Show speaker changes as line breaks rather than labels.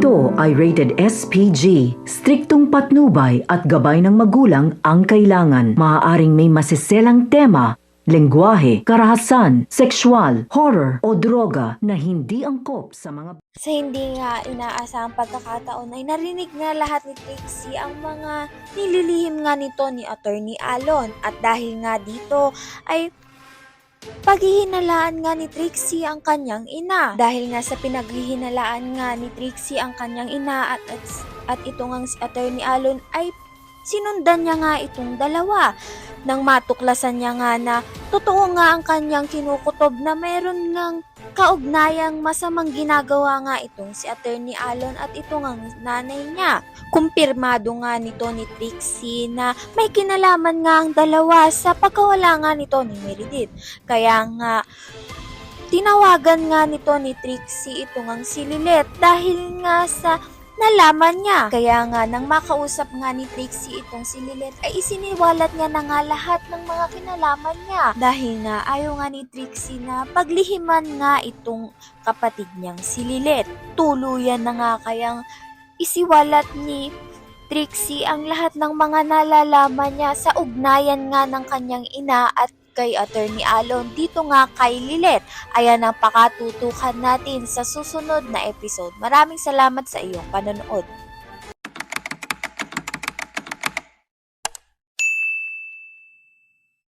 Ito ay rated SPG. Striktong patnubay at gabay ng magulang ang kailangan. Maaaring may masiselang tema, lengguwahe, karahasan, sexual, horror o droga na hindi angkop sa mga...
Sa hindi nga inaasahang pagkakataon ay narinig nga lahat ni Trixie ang mga nililihim nga nito ni Attorney Alon. At dahil nga dito ay paghihinalaan nga ni Trixie ang kanyang ina. Dahil nga sa pinaghihinalaan nga ni Trixie ang kanyang ina at ito nga si Attorney Alon ay sinundan niya nga itong dalawa. Nang matuklasan niya nga na totoo nga ang kanyang kinukutob na mayroon ngang kaugnayang masamang ginagawa nga itong si Attorney Alon at ito nga nanay niya. Kumpirmado nga nito ni Trixie na may kinalaman nga ang dalawa sa pagkawala nga nito ni Meredith. Kaya nga tinawagan nga nito ni Trixie ito ngang si Lilith dahil nga sa nalaman niya. Kaya nga nang makausap nga ni Trixie itong si Lilith ay isiniwalat niya na nga lahat ng mga kinalaman niya. Dahil nga ayaw nga ni Trixie na paglihiman nga itong kapatid niyang si Lilith. Tuluyan na nga kayang isiwalat ni Trixie ang lahat ng mga nalalaman niya sa ugnayan nga ng kanyang ina at kay Attorney Alon dito nga kay Lilith. Ayan ang pakatutukan natin sa susunod na episode. Maraming salamat sa iyong panonood.